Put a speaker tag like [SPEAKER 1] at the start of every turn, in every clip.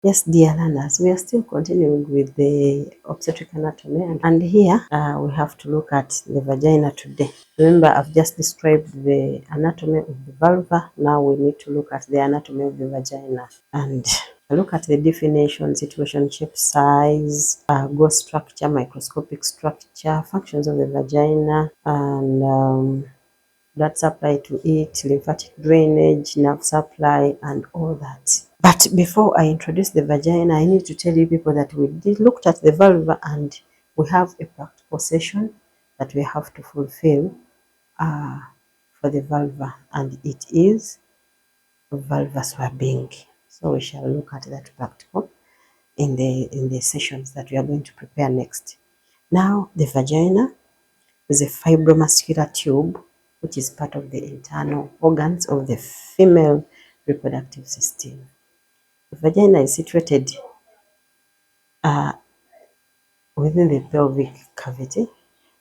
[SPEAKER 1] Yes, dear learners, we are still continuing with the obstetric anatomy, and here we have to look at the vagina today. Remember, I've just described the anatomy of the vulva. Now we need to look at the anatomy of the vagina and look at the definition, situation, shape, size, growth structure, microscopic structure, functions of the vagina, and blood supply to it, lymphatic drainage, nerve supply, and all that. But before I introduce the vagina, I need to tell you people that we looked at the vulva and we have a practical session that we have to fulfill uh, for the vulva, and it is vulva swabbing. So we shall look at that practical in the sessions that we are going to prepare next. Now, the vagina is a fibromuscular tube which is part of the internal organs of the female reproductive system. The vagina is situated within the pelvic cavity,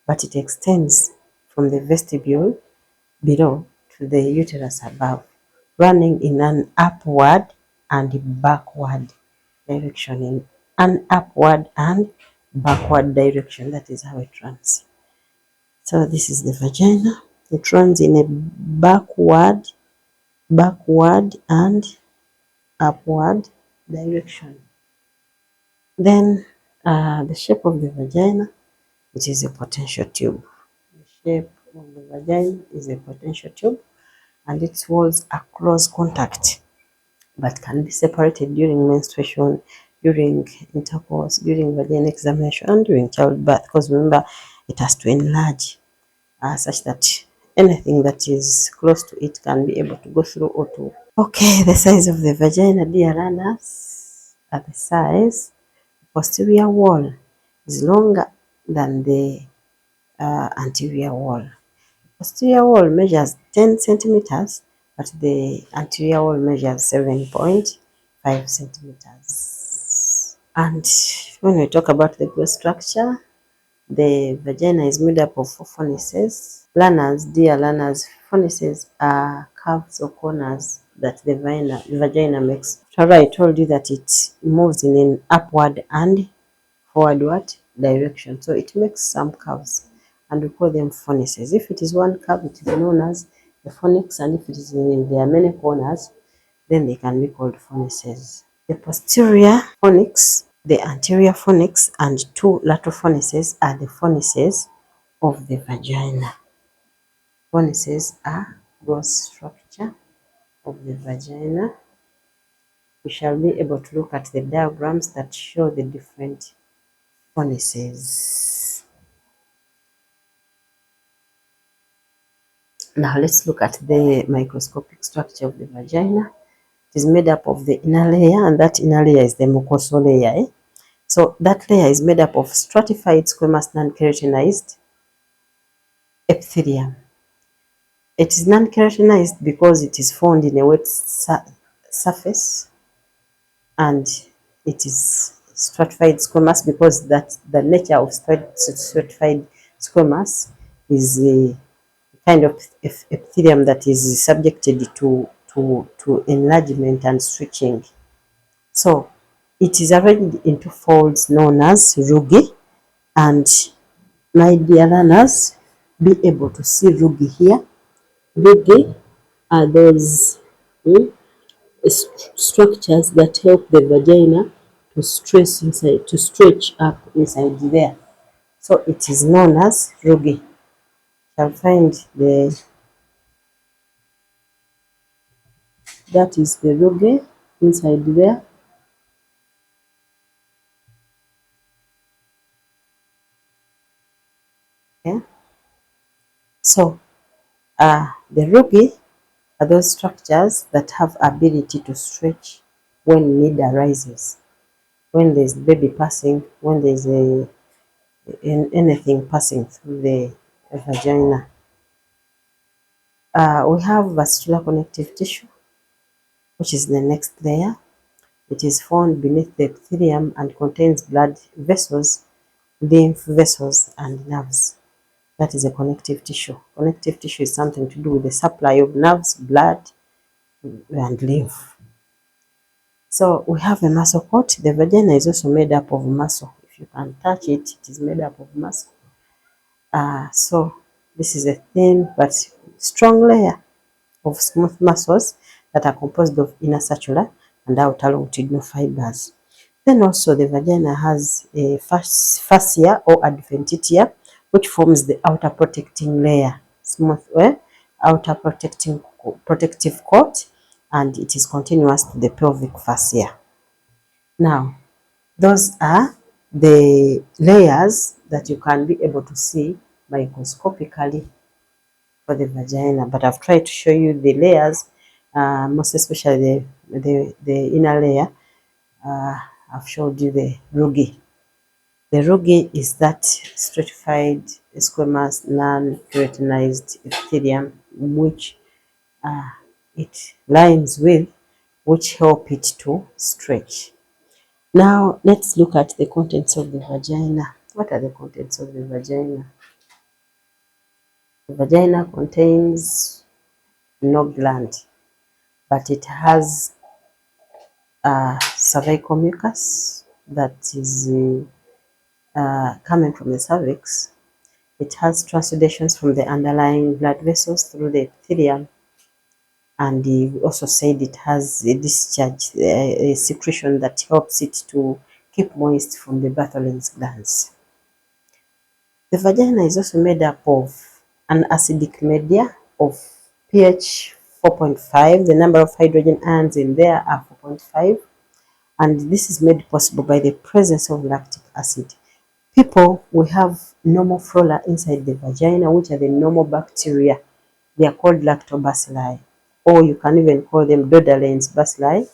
[SPEAKER 1] but it extends from the vestibule below to the uterus above, running in an upward and backward direction. In an upward and backward direction, that is how it runs. So this is the vagina. It runs in a backward and upward direction. Then the shape of the vagina, it is a potential tube. The shape of the vagina is a potential tube, and its walls are close contact but can be separated during menstruation, during intercourse, during vaginal examination, and during childbirth, because remember, it has to enlarge such that anything that is close to it can be able to go through O2. Okay, the size of the vagina, dear runners, at the size, the posterior wall is longer than the anterior wall. Posterior wall measures 10 centimeters, but the anterior wall measures 7.5 centimeters. And when we talk about the growth structure, the vagina is made up of 4 fornices. Learners, dear learners, fornices are curves or corners that the vagina makes. However, I told you that it moves in an upward and forward direction. So it makes some curves, and we call them fornices. If it is one curve, it is known as the fornix, and if it is in there are many corners, then they can be called fornices. The posterior fornix, the anterior fornix, and 2 lateral fornices are the fornices of the vagina. Fornices are growth structure of the vagina. We shall be able to look at the diagrams that show the different fornices. Now let's look at the microscopic structure of the vagina. It is made up of the inner layer, and that inner layer is the mucosal layer. So that layer is made up of stratified squamous non-keratinized epithelium. It is non-keratinized because it is found in a wet surface, and it is stratified squamous because that the nature of stratified squamous is a kind of epithelium that is subjected to enlargement and stretching. So it is arranged into folds known as rugae, and my dear learners, be able to see rugae here. Rugae are those structures that help the vagina to stretch up inside there. So it is known as rugae. Shall find that is the rugae inside there. Okay. So the rugae are those structures that have ability to stretch when need arises, when there's baby passing, when there's anything passing through the vagina. We have vascular connective tissue, which is the next layer. It is found beneath the epithelium and contains blood vessels, lymph vessels, and nerves. That is a connective tissue. Connective tissue is something to do with the supply of nerves, blood, and lymph. So we have a muscle coat. The vagina is also made up of muscle. If you can touch it, it is made up of muscle. So this is a thin but strong layer of smooth muscles that are composed of inner circular and outer longitudinal fibers. Then also the vagina has a fascia or adventitia, which forms the outer protecting layer, smooth outer protective coat, and it is continuous to the pelvic fascia. Now, those are the layers that you can be able to see microscopically for the vagina, but I've tried to show you the layers, most especially the inner layer. I've showed you the rugi. The rugi is that stratified squamous non-keratinized epithelium which it lines with, which help it to stretch. Now let's look at the contents of the vagina. What are the contents of the vagina? The vagina contains no gland, but it has cervical mucus that is coming from the cervix. It has transuddations from the underlying blood vessels through the epithelium, and he also said it has a discharge, a secretion that helps it to keep moist from the Bartholin's glands. The vagina is also made up of an acidic media of pH 4.5. The number of hydrogen ions in there are 4.5, and this is made possible by the presence of lactic acid. People will have normal flora inside the vagina, which are the normal bacteria. They are called lactobacilli, or you can even call them Dodalen's bacilli.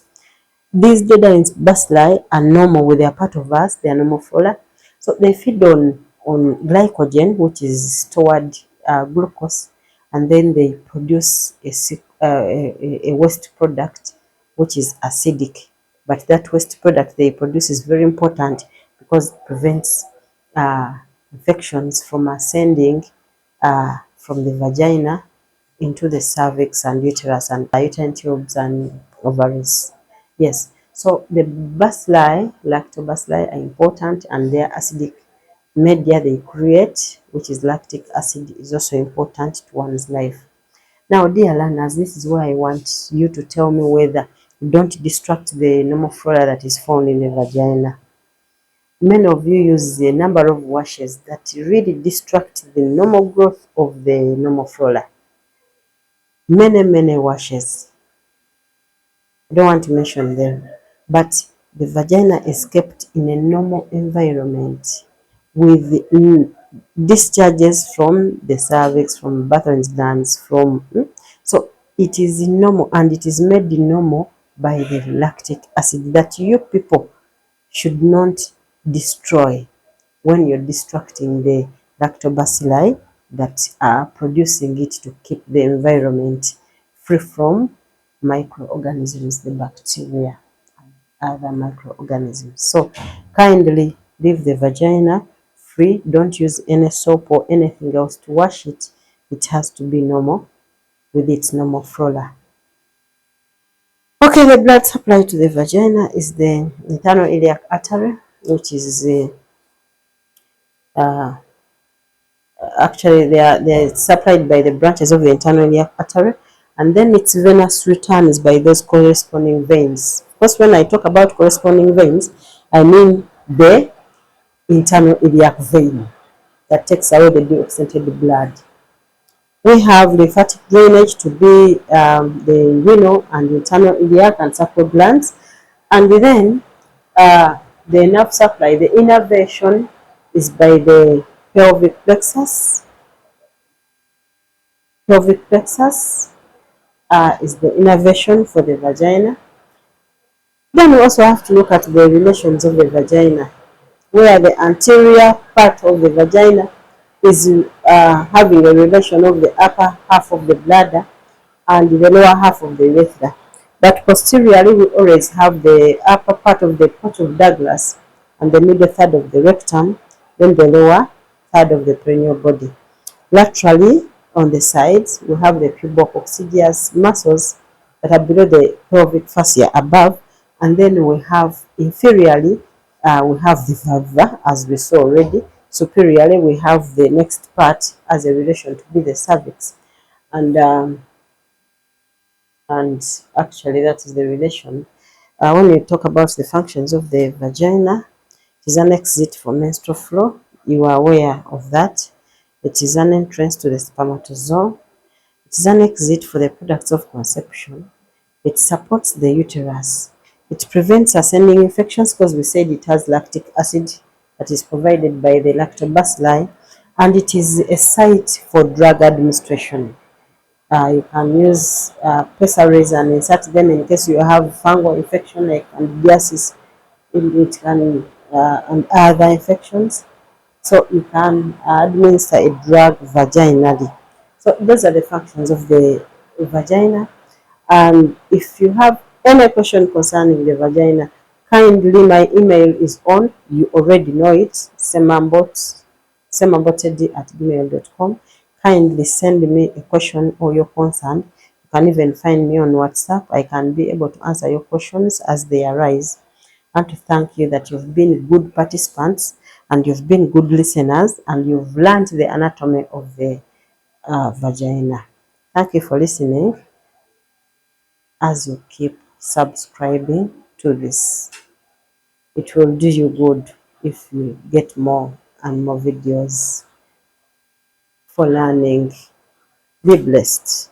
[SPEAKER 1] These Dodalen's bacilli are normal with their part of us, they are normal flora. So they feed on glycogen, which is stored glucose, and then they produce a waste product, which is acidic. But that waste product they produce is very important because it prevents infections from ascending from the vagina into the cervix and uterus and uterine tubes and ovaries. Yes, so the bacilli, lactobacilli, are important, and their acidic media they create, which is lactic acid, is also important to one's life. Now, dear learners, this is where I want you to tell me whether you don't distract the normal flora that is found in the vagina. Many of you use a number of washes that really distract the normal growth of the normal flora. Many washes. I don't want to mention them, but the vagina is kept in a normal environment with discharges from the cervix, from Bartholin's glands, so it is normal, and it is made normal by the lactic acid that you people should not destroy when you're distracting the lactobacilli that are producing it to keep the environment free from microorganisms, the bacteria and other microorganisms. So kindly leave the vagina free. Don't use any soap or anything else to wash it. It has to be normal with its normal flora. Okay, the blood supply to the vagina is the internal iliac artery, which is actually they are supplied by the branches of the internal iliac artery, and then its venous returns by those corresponding veins. Of course, when I talk about corresponding veins, I mean the internal iliac vein that takes away the deoxygenated blood. We have lymphatic drainage to be the renal and internal iliac and sacral glands, and then the nerve supply, the innervation, is by the pelvic plexus. Pelvic plexus is the innervation for the vagina. Then we also have to look at the relations of the vagina, where the anterior part of the vagina is having a relation of the upper half of the bladder and the lower half of the urethra. But posteriorly, we always have the upper part of the porch of Douglas and the middle third of the rectum, then the lower third of the perineal body. Laterally, on the sides, we have the pubococcygeus muscles that are below the pelvic fascia above, And then we have inferiorly, we have the vulva, as we saw already. Superiorly, we have the next part as a relation to be the cervix. And actually that is the relation. When we talk about the functions of the vagina, it is an exit for menstrual flow. You are aware of that. It is an entrance to the spermatozoa. It is an exit for the products of conception. It supports the uterus. It prevents ascending infections because we said it has lactic acid that is provided by the lactobacilli, and it is a site for drug administration. You can use pessaries and insert them in case you have fungal infection like candidiasis, it can and other infections. So you can administer a drug vaginally. So those are the functions of the vagina. And if you have any question concerning the vagina, kindly, my email is on. You already know it, semambotedi@gmail.com. Kindly send me a question or your concern. You can even find me on WhatsApp. I can be able to answer your questions as they arise. I want to thank you that you've been good participants and you've been good listeners and you've learned the anatomy of the vagina. Thank you for listening as you keep subscribing to this. It will do you good if you get more and more videos for learning. Be blessed.